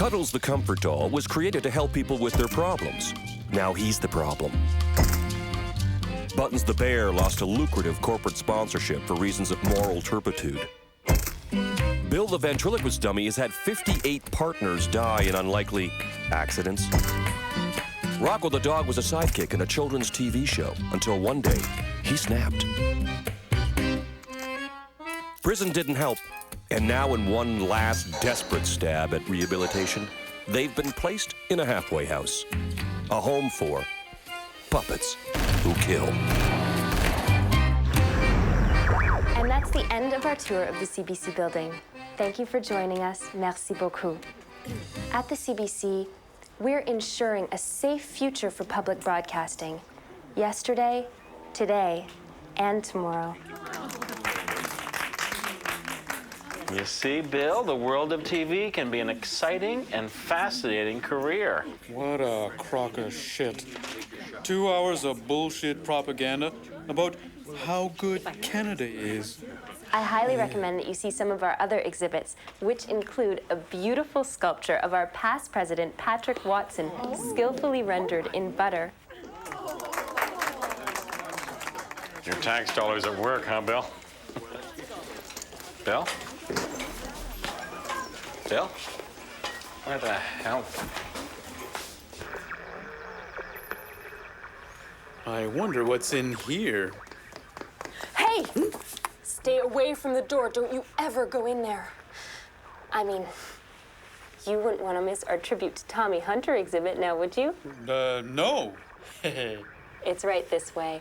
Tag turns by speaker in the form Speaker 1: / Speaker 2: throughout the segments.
Speaker 1: Cuddles the Comfort Doll was created to help people with their problems. Now he's the problem. Buttons the Bear lost a lucrative corporate sponsorship for reasons of moral turpitude. Bill the Ventriloquist Dummy has had 58 partners die in unlikely accidents. Rocko the Dog was a sidekick in a children's TV show until one day he snapped. Prison didn't help, and now in one last desperate stab at rehabilitation, they've been placed in a halfway house, a home for puppets who kill.
Speaker 2: And that's the end of our tour of the CBC building. Thank you for joining us. Merci beaucoup. At the CBC, we're ensuring a safe future for public broadcasting. Yesterday, today, and tomorrow.
Speaker 3: You see, Bill, the world of TV can be an exciting and fascinating career.
Speaker 4: What a crock of shit. 2 hours of bullshit propaganda about how good Canada is.
Speaker 2: I highly recommend that you see some of our other exhibits, which include a beautiful sculpture of our past president, Patrick Watson, skillfully rendered in butter.
Speaker 3: Your tax dollars at work, huh, Bill? Bill? Bill? Where the hell?
Speaker 4: I wonder what's in here.
Speaker 2: Hey! Stay away from the door. Don't you ever go in there. I mean, you wouldn't want to miss our tribute to Tommy Hunter exhibit now, would you?
Speaker 4: No.
Speaker 2: It's right this way.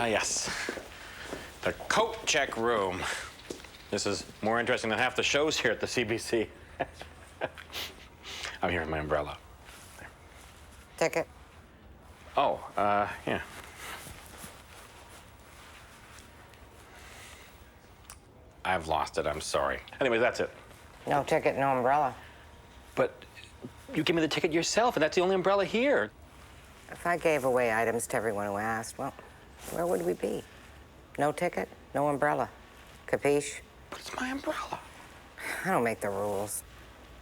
Speaker 3: Yes. The coat check room. This is more interesting than half the shows here at the CBC. I'm here with my umbrella. There.
Speaker 5: Ticket.
Speaker 3: Oh, yeah. I've lost it, I'm sorry. Anyway, that's it.
Speaker 5: No ticket, no umbrella.
Speaker 3: But you gave me the ticket yourself, and that's the only umbrella here.
Speaker 5: If I gave away items to everyone who asked, well, where would we be? No ticket, no umbrella. Capiche?
Speaker 3: But it's my umbrella.
Speaker 5: I don't make the rules.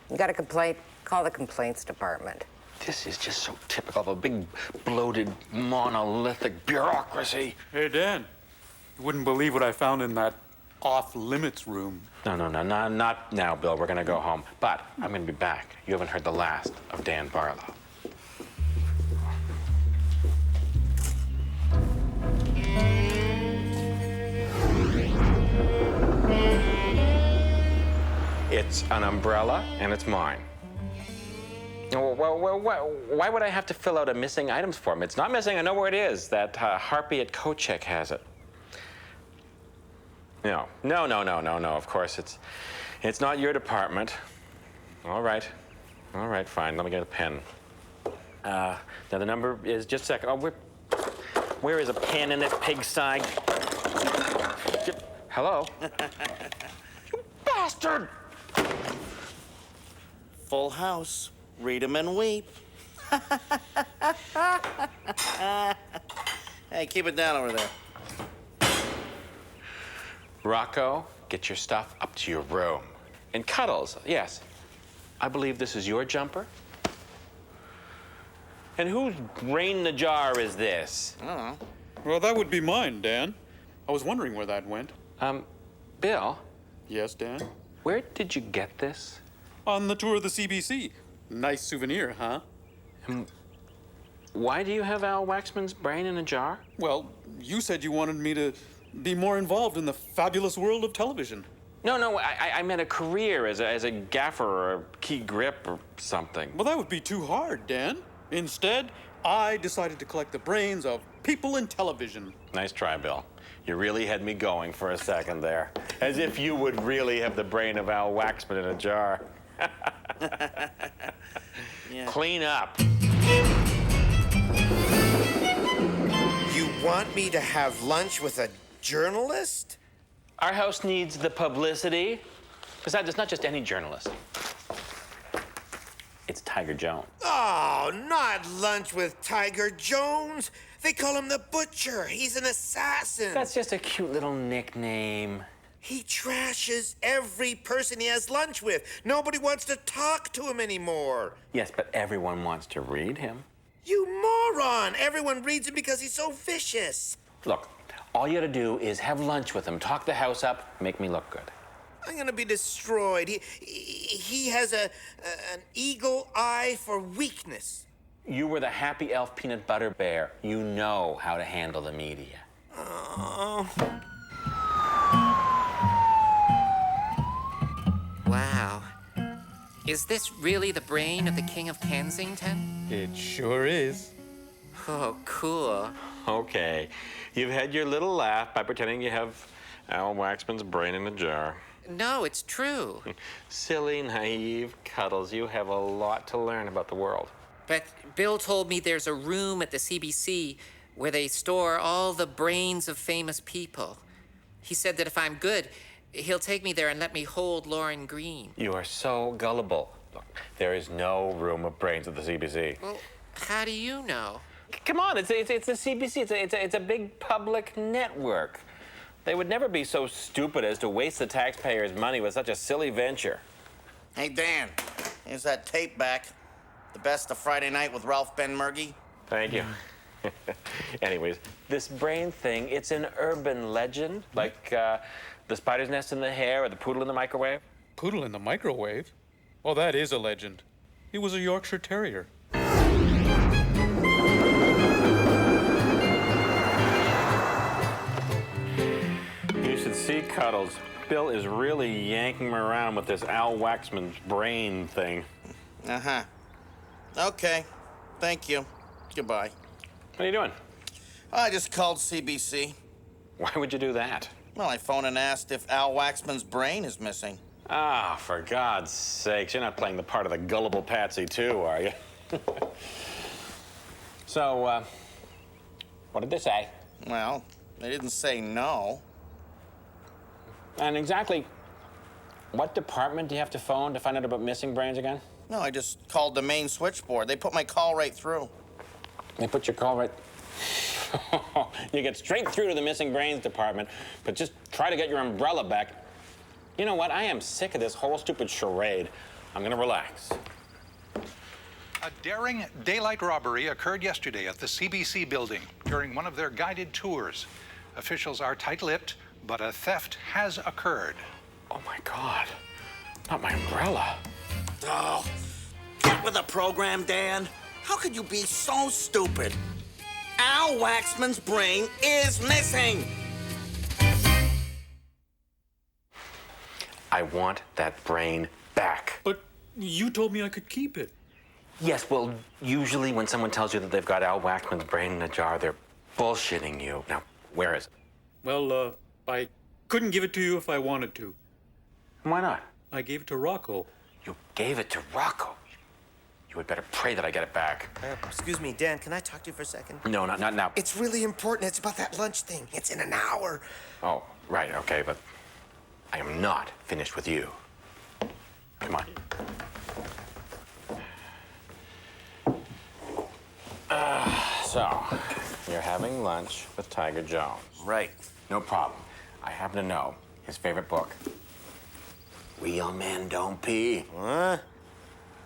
Speaker 5: You got a complaint? Call the complaints department.
Speaker 3: This is just so typical of a big, bloated, monolithic bureaucracy.
Speaker 4: Hey, Dan, you wouldn't believe what I found in that off-limits room.
Speaker 3: No, not now, Bill. We're gonna go home. But I'm gonna be back. You haven't heard the last of Dan Barlow. It's an umbrella, and it's mine. Well, why would I have to fill out a missing items form? It's not missing. I know where it is. That Harpy at Kochek has it. No. Of course, it's not your department. All right, fine. Let me get a pen. Now the number is just a second. Oh, where is a pen in this pigsty? Hello. You bastard!
Speaker 6: Full house. Read 'em and weep. Hey, keep it down over there.
Speaker 3: Rocko, get your stuff up to your room. And Cuddles, yes. I believe this is your jumper. And whose rain in the jar is this?
Speaker 6: I don't know.
Speaker 4: Well, that would be mine, Dan. I was wondering where that went.
Speaker 3: Bill,
Speaker 4: Yes, Dan?
Speaker 3: where did you get this?
Speaker 4: On the tour of the CBC. Nice souvenir, huh?
Speaker 3: Why do you have Al Waxman's brain in a jar?
Speaker 4: Well, you said you wanted me to be more involved in the fabulous world of television.
Speaker 3: No, I meant a career as a gaffer or a key grip or something.
Speaker 4: Well, that would be too hard, Dan. Instead, I decided to collect the brains of people in television.
Speaker 3: Nice try, Bill. You really had me going for a second there. As if you would really have the brain of Al Waxman in a jar.
Speaker 6: Yeah.
Speaker 3: Clean up.
Speaker 7: You want me to have lunch with a journalist?
Speaker 3: Our house needs the publicity. Besides, it's not just any journalist. It's Tiger Jones.
Speaker 7: Oh, not lunch with Tiger Jones. They call him the Butcher. He's an assassin.
Speaker 3: That's just a cute little nickname.
Speaker 7: He trashes every person he has lunch with. Nobody wants to talk to him anymore.
Speaker 3: Yes, but everyone wants to read him.
Speaker 7: You moron! Everyone reads him because he's so vicious.
Speaker 3: Look, all you gotta do is have lunch with him, talk the house up, make me look good.
Speaker 7: I'm gonna be destroyed. He has an eagle eye for weakness.
Speaker 3: You were the happy elf peanut butter bear. You know how to handle the media.
Speaker 7: Oh.
Speaker 8: Wow. Is this really the brain of the King of Kensington?
Speaker 4: It sure is.
Speaker 8: Oh, cool.
Speaker 3: Okay, you've had your little laugh by pretending you have Al Waxman's brain in a jar.
Speaker 8: No, it's true.
Speaker 3: Silly, naive Cuddles, you have a lot to learn about the world.
Speaker 8: But Bill told me there's a room at the CBC where they store all the brains of famous people. He said that if I'm good, he'll take me there and let me hold Lauren Green.
Speaker 3: You are so gullible. Look, there is no room of brains at the CBC.
Speaker 8: Well, how do you know?
Speaker 3: Come on, it's the CBC. It's a big public network. They would never be so stupid as to waste the taxpayers' money with such a silly venture.
Speaker 6: Hey, Dan, here's that tape back. The best of Friday Night with Ralph Benmergui.
Speaker 3: Thank you. Anyways, this brain thing, it's an urban legend, like the spider's nest in the hair or the poodle in the microwave.
Speaker 4: Poodle in the microwave? Well, that is a legend. He was a Yorkshire Terrier.
Speaker 3: You should see Cuddles. Bill is really yanking him around with this Al Waxman's brain thing.
Speaker 6: Uh-huh. Okay. Thank you. Goodbye.
Speaker 3: What are you doing?
Speaker 6: I just called CBC.
Speaker 3: Why would you do that?
Speaker 6: Well, I phoned and asked if Al Waxman's brain is missing.
Speaker 3: Ah, for God's sakes, you're not playing the part of the gullible patsy, too, are you? So, what did they say?
Speaker 6: Well, they didn't say no.
Speaker 3: And exactly what department do you have to phone to find out about missing brains again?
Speaker 6: No, I just called the main switchboard. They put my call right through.
Speaker 3: They put your call right... You get straight through to the missing brains department, but just try to get your umbrella back. You know what? I am sick of this whole stupid charade. I'm gonna relax.
Speaker 9: A daring daylight robbery occurred yesterday at the CBC building during one of their guided tours. Officials are tight-lipped, but a theft has occurred.
Speaker 3: Oh my God, not my umbrella.
Speaker 6: Oh, get with the program, Dan. How could you be so stupid? Al Waxman's brain is missing.
Speaker 3: I want that brain back.
Speaker 4: But you told me I could keep it.
Speaker 3: Yes, well, usually when someone tells you that they've got Al Waxman's brain in a jar, they're bullshitting you. Now, where is it?
Speaker 4: Well, I couldn't give it to you if I wanted to.
Speaker 3: Why not?
Speaker 4: I gave it to Rocko.
Speaker 3: You gave it to Rocko. You had better pray that I get it back.
Speaker 7: Excuse me, Dan, can I talk to you for a second?
Speaker 3: No, not now.
Speaker 7: It's really important. It's about that lunch thing. It's in an hour.
Speaker 3: Oh, right, okay, but I am not finished with you. Come on. So, you're having lunch with Tiger Jones.
Speaker 6: Right.
Speaker 3: No problem. I happen to know his favorite book. Real Men Don't Pee.
Speaker 6: What?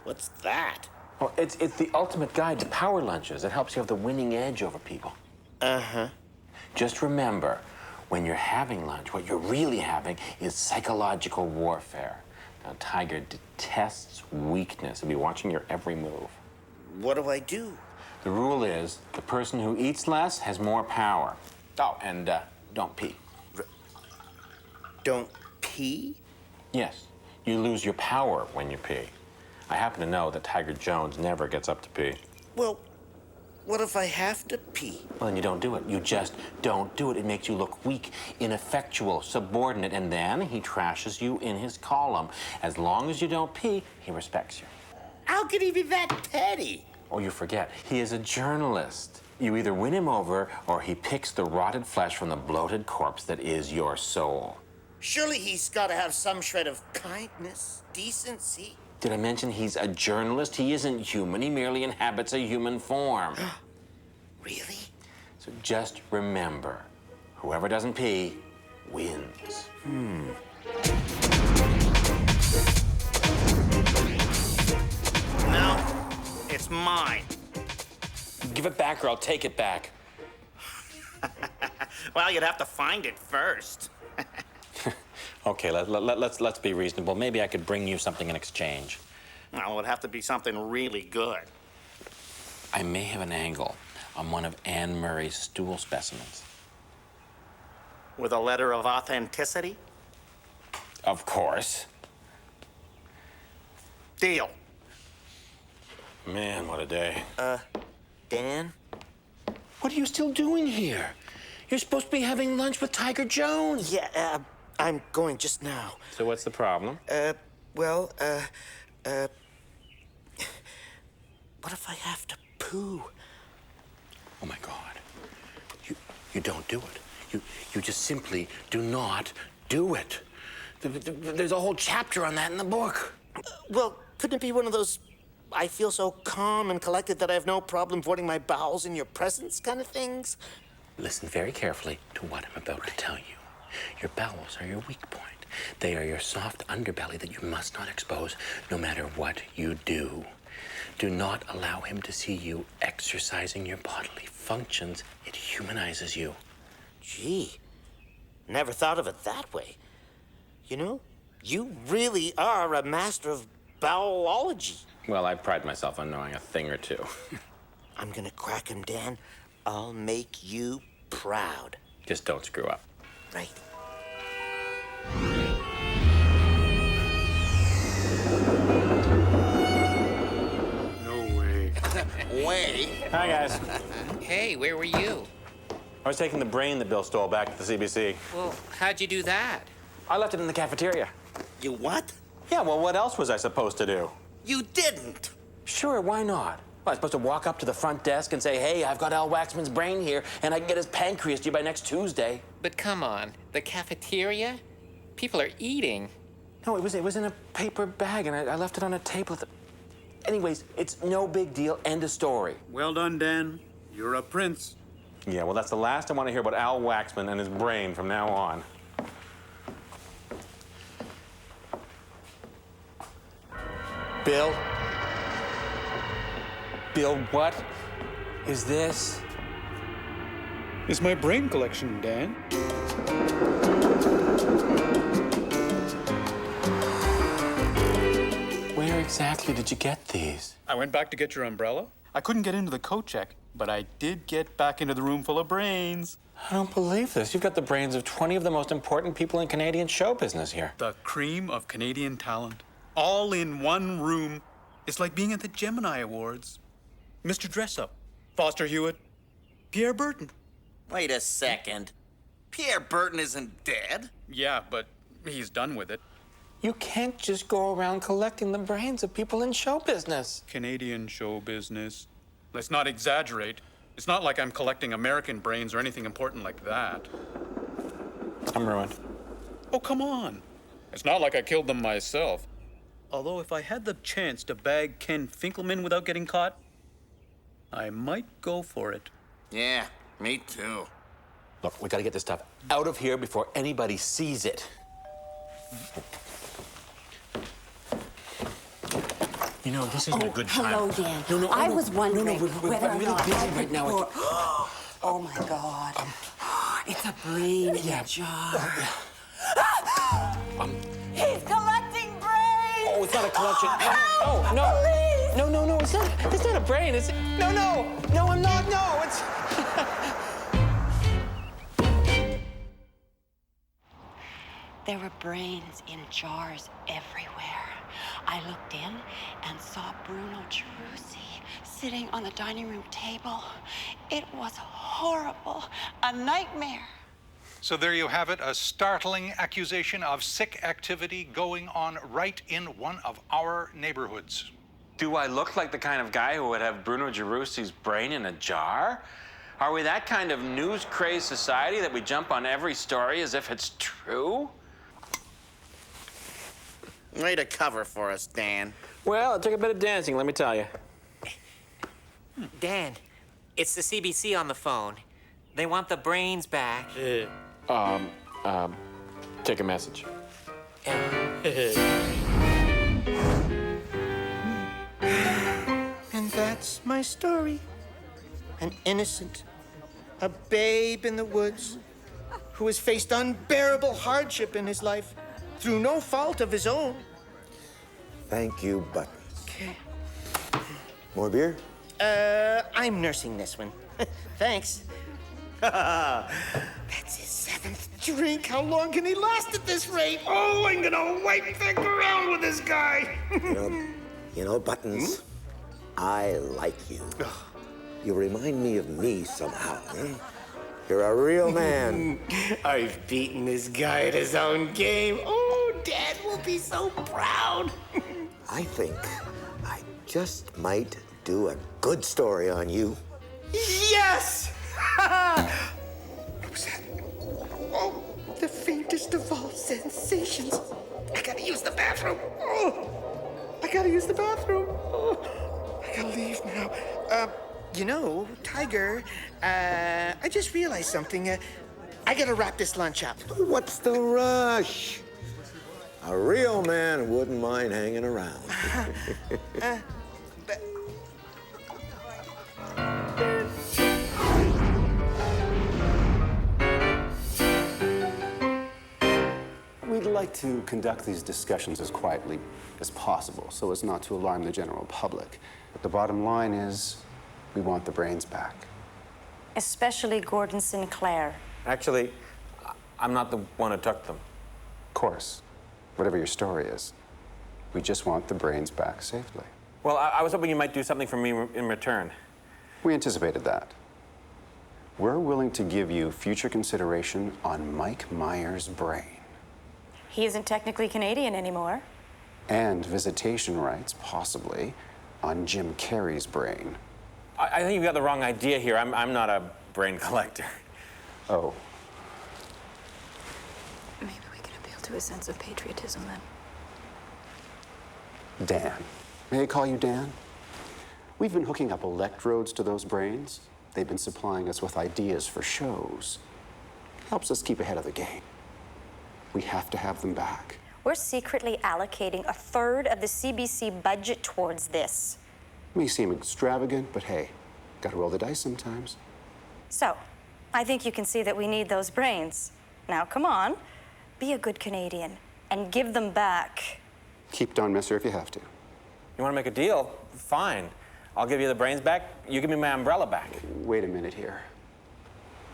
Speaker 6: What's that?
Speaker 3: Well, it's the ultimate guide to power lunches. It helps you have the winning edge over people.
Speaker 6: Uh-huh.
Speaker 3: Just remember, when you're having lunch, what you're really having is psychological warfare. Now, Tiger detests weakness. He'll be watching your every move.
Speaker 6: What do I do?
Speaker 3: The rule is the person who eats less has more power. Oh, and don't pee.
Speaker 7: Don't pee?
Speaker 3: Yes, you lose your power when you pee. I happen to know that Tiger Jones never gets up to pee.
Speaker 7: Well, what if I have to pee?
Speaker 3: Well, then you don't do it. You just don't do it. It makes you look weak, ineffectual, subordinate, and then he trashes you in his column. As long as you don't pee, he respects you.
Speaker 7: How could he be that petty?
Speaker 3: Oh, you forget, he is a journalist. You either win him over or he picks the rotted flesh from the bloated corpse that is your soul.
Speaker 7: Surely he's got to have some shred of kindness, decency.
Speaker 3: Did I mention he's a journalist? He isn't human. He merely inhabits a human form.
Speaker 6: Really?
Speaker 3: So just remember, whoever doesn't pee wins.
Speaker 6: No, it's mine.
Speaker 3: Give it back or I'll take it back.
Speaker 6: Well, you'd have to find it first.
Speaker 3: Okay, let's be reasonable. Maybe I could bring you something in exchange.
Speaker 6: Well, it would have to be something really good.
Speaker 3: I may have an angle on one of Anne Murray's stool specimens.
Speaker 6: With a letter of authenticity?
Speaker 3: Of course.
Speaker 6: Deal.
Speaker 3: Man, what a day.
Speaker 6: Dan?
Speaker 3: What are you still doing here? You're supposed to be having lunch with Tiger Jones.
Speaker 6: Yeah, I'm going just now.
Speaker 3: So what's the problem?
Speaker 6: What if I have to poo?
Speaker 3: Oh, my God. You don't do it. You just simply do not do it. There's a whole chapter on that in the book.
Speaker 6: Well, couldn't it be one of those I feel so calm and collected that I have no problem voiding my bowels in your presence kind of things?
Speaker 3: Listen very carefully to what I'm about to tell you. Your bowels are your weak point. They are your soft underbelly that you must not expose no matter what you do. Do not allow him to see you exercising your bodily functions. It humanizes you.
Speaker 6: Gee, never thought of it that way. You know, you really are a master of bowelology.
Speaker 3: Well, I pride myself on knowing a thing or two.
Speaker 6: I'm gonna crack him, Dan. I'll make you proud.
Speaker 3: Just don't screw up.
Speaker 6: Right.
Speaker 4: No way.
Speaker 6: Way?
Speaker 3: Hi, guys.
Speaker 8: Hey, where were you?
Speaker 3: I was taking the brain that Bill stole back to the CBC.
Speaker 8: Well, how'd you do that?
Speaker 3: I left it in the cafeteria.
Speaker 6: You what?
Speaker 3: Yeah, well, what else was I supposed to do?
Speaker 6: You didn't.
Speaker 3: Sure, why not? Well, I was supposed to walk up to the front desk and say, hey, I've got Al Waxman's brain here, and I can get his pancreas to you by next Tuesday.
Speaker 8: But come on, the cafeteria? People are eating.
Speaker 3: No, it was in a paper bag, and I left it on a table. Anyways, it's no big deal. End of story.
Speaker 4: Well done, Dan. You're a prince.
Speaker 3: Yeah, well, that's the last I want to hear about Al Waxman and his brain from now on. Bill? Bill, what is this?
Speaker 4: It's my brain collection, Dan.
Speaker 3: Where exactly did you get these?
Speaker 4: I went back to get your umbrella. I couldn't get into the coat check, but I did get back into the room full of brains.
Speaker 3: I don't believe this. You've got the brains of 20 of the most important people in Canadian show business here.
Speaker 4: The cream of Canadian talent. All in one room. It's like being at the Gemini Awards. Mr. Dressup, Foster Hewitt, Pierre Burton.
Speaker 6: Wait a second. Pierre Burton isn't dead.
Speaker 4: Yeah, but he's done with it.
Speaker 3: You can't just go around collecting the brains of people in show business.
Speaker 4: Canadian show business. Let's not exaggerate. It's not like I'm collecting American brains or anything important like that.
Speaker 3: I'm ruined.
Speaker 4: Oh, come on. It's not like I killed them myself. Although if I had the chance to bag Ken Finkelman without getting caught, I might go for it.
Speaker 6: Yeah, me too.
Speaker 3: Look, we gotta get this stuff out of here before anybody sees it. You know, this isn't a good time.
Speaker 10: Hello, Dan.
Speaker 3: No,
Speaker 10: I was wondering
Speaker 3: we're
Speaker 10: whether or
Speaker 3: really
Speaker 10: not
Speaker 3: busy right now.
Speaker 10: Oh, my God. It's a brain in a jar. He's collecting brains!
Speaker 3: Oh, it's not a collection.
Speaker 10: Help!
Speaker 3: No,
Speaker 10: Please!
Speaker 3: no, it's not a brain. It's no, I'm not. No, it's.
Speaker 10: There were brains in jars everywhere. I looked in and saw Bruno Gerussi sitting on the dining room table. It was horrible, a nightmare.
Speaker 9: So there you have it, a startling accusation of sick activity going on right in one of our neighborhoods.
Speaker 3: Do I look like the kind of guy who would have Bruno Gerussi's brain in a jar? Are we that kind of news-crazed society that we jump on every story as if it's true?
Speaker 6: Way to cover for us, Dan.
Speaker 3: Well, it took a bit of dancing, let me tell you.
Speaker 8: Dan, it's the CBC on the phone. They want the brains back.
Speaker 3: Take a message.
Speaker 7: And that's my story. An innocent, a babe in the woods, who has faced unbearable hardship in his life through no fault of his own.
Speaker 11: Thank you, Buttons.
Speaker 7: Okay.
Speaker 11: More beer?
Speaker 7: I'm nursing this one. Thanks. That's his 7th drink. How long can he last at this rate? Oh, I'm gonna wipe things around with this guy.
Speaker 11: You know, Buttons, I like you. You remind me of me somehow. You're a real man.
Speaker 7: I've beaten this guy at his own game. Oh, Dad will be so proud.
Speaker 11: I think I just might do a good story on you.
Speaker 7: Yes! What was that? Oh, the faintest of all sensations. I gotta use the bathroom. Oh, I gotta use the bathroom. Oh, I gotta leave now. You know, Tiger, I just realized something. I gotta wrap this lunch up.
Speaker 11: What's the rush? A real man wouldn't mind hanging around.
Speaker 12: We'd like to conduct these discussions as quietly as possible so as not to alarm the general public. But the bottom line is, we want the brains back.
Speaker 13: Especially Gordon Sinclair.
Speaker 3: Actually, I'm not the one who took them.
Speaker 12: Of course, whatever your story is, we just want the brains back safely.
Speaker 3: Well, I was hoping you might do something for me in return.
Speaker 12: We anticipated that. We're willing to give you future consideration on Mike Myers' brain.
Speaker 13: He isn't technically Canadian anymore.
Speaker 12: And visitation rights, possibly, on Jim Carrey's brain.
Speaker 3: I think you've got the wrong idea here. I'm not a brain collector.
Speaker 12: Oh.
Speaker 13: Maybe we can appeal to his sense of patriotism then.
Speaker 12: Dan. May I call you Dan? We've been hooking up electrodes to those brains. They've been supplying us with ideas for shows. Helps us keep ahead of the game. We have to have them back.
Speaker 13: We're secretly allocating 1/3 of the CBC budget towards this.
Speaker 12: May seem extravagant, but hey, gotta roll the dice sometimes.
Speaker 13: So, I think you can see that we need those brains. Now, come on, be a good Canadian and give them back.
Speaker 12: Keep Don Messer if you have to.
Speaker 3: You want to make a deal? Fine. I'll give you the brains back. You give me my umbrella back.
Speaker 12: Wait a minute here.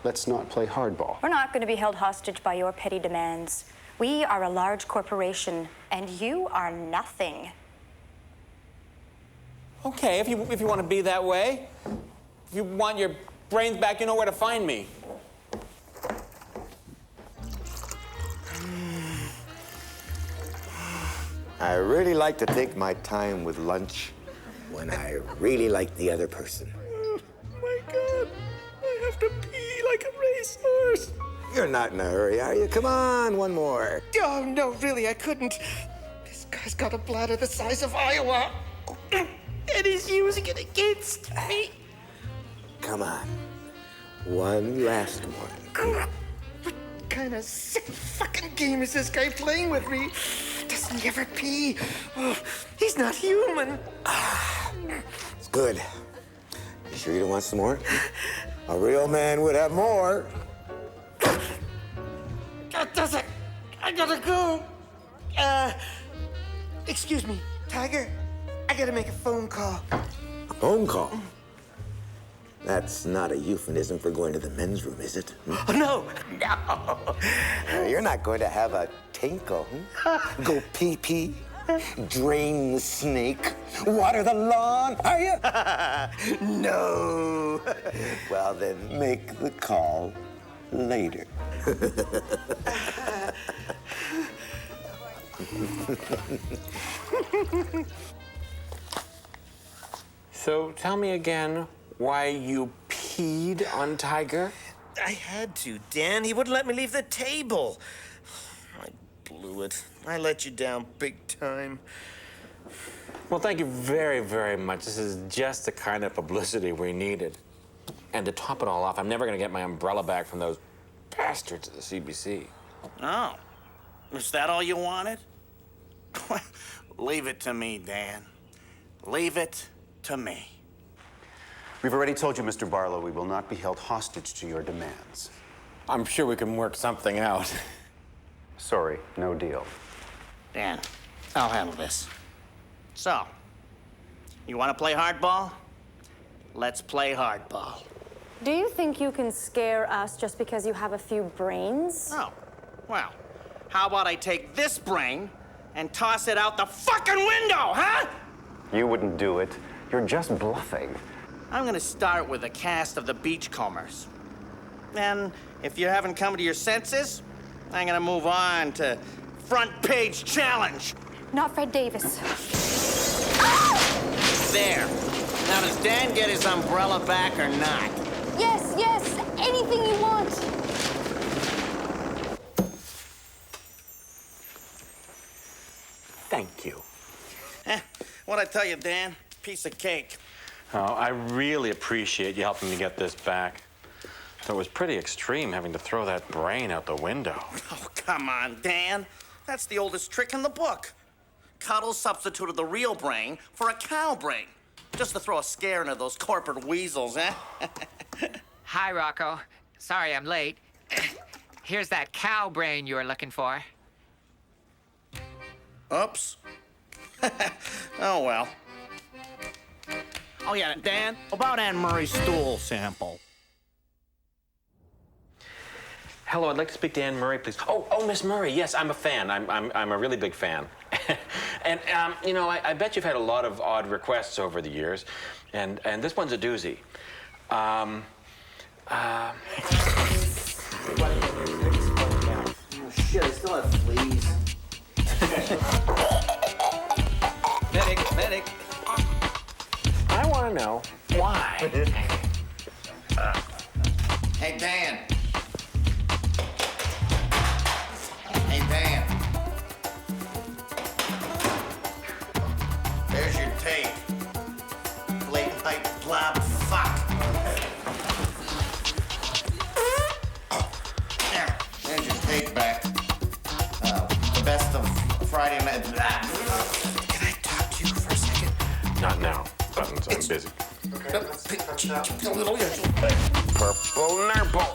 Speaker 12: Let's not play hardball.
Speaker 13: We're not going to be held hostage by your petty demands. We are a large corporation, and you are nothing.
Speaker 3: Okay, if you want to be that way. If you want your brains back, you know where to find me.
Speaker 11: I really like to take my time with lunch when I really like the other person.
Speaker 7: Oh, my God. I have to pee like a racehorse.
Speaker 11: You're not in a hurry, are you? Come on, one more.
Speaker 7: Oh, no, really, I couldn't. This guy's got a bladder the size of Iowa. And he's using it against me.
Speaker 11: Come on. One last one.
Speaker 7: What kind of sick fucking game is this guy playing with me? Doesn't he ever pee? Oh, he's not human.
Speaker 11: It's good. You sure you don't want some more? A real man would have more.
Speaker 7: That does it. I gotta go. Excuse me, Tiger. I gotta make a phone call.
Speaker 11: A phone call? That's not a euphemism for going to the men's room, is it?
Speaker 7: Oh, no. No.
Speaker 11: You're not going to have a tinkle. Go pee-pee, drain the snake, water the lawn, are you?
Speaker 7: No.
Speaker 11: Well, then make the call later.
Speaker 3: So tell me again why you peed on Tiger?
Speaker 7: I had to, Dan. He wouldn't let me leave the table. I blew
Speaker 6: blew it. I let you down big time.
Speaker 3: Well, thank you very, very much. This is just the kind of publicity we needed. And to top it all off, I'm never going to get my umbrella back from those bastards at the CBC.
Speaker 6: Oh, is that all you wanted? Leave it to me, Dan. Leave it to me.
Speaker 12: We've already told you, Mr. Barlow, we will not be held hostage to your demands.
Speaker 3: I'm sure we can work something out.
Speaker 12: Sorry, no deal.
Speaker 6: Dan, I'll handle this. So, you want to play hardball? Let's play hardball.
Speaker 2: Do you think you can scare us just because you have a few brains?
Speaker 6: Oh, well, how about I take this brain and toss it out the fucking window, huh?
Speaker 12: You wouldn't do it. You're just bluffing.
Speaker 6: I'm gonna start with a cast of the Beachcombers. And if you haven't come to your senses, I'm gonna move on to Front Page Challenge.
Speaker 2: Not Fred Davis.
Speaker 6: There. Now, does Dan get his umbrella back or not?
Speaker 2: Yes, yes, anything you want.
Speaker 3: Thank you.
Speaker 6: What'd I tell you, Dan? Piece of cake.
Speaker 3: Oh, I really appreciate you helping me get this back. So it was pretty extreme having to throw that brain out the window.
Speaker 6: Oh, come on, Dan. That's the oldest trick in the book. Cuddles substituted the real brain for a cow brain. Just to throw a scare into those corporate weasels, eh?
Speaker 8: Hi, Rocko. Sorry I'm late. Here's that cow brain you were looking for.
Speaker 6: Oops. Oh, well. Oh, yeah, Dan, about Anne Murray's stool sample.
Speaker 3: Hello, I'd like to speak to Anne Murray, please. Oh, Miss Murray. Yes, I'm a fan. I'm a really big fan. And you know, I bet you've had a lot of odd requests over the years, and this one's a doozy.
Speaker 6: Oh, shit, I still have fleas. Medic.
Speaker 3: I want to know why.
Speaker 6: Hey, Dan. Hey, Dan. There's your tape. Late night blob fuck. There's your tape back. The best of Friday night. Can I talk to you for a second?
Speaker 3: Not now. Buttons, I'm busy.
Speaker 6: A little.
Speaker 3: Purple nurple.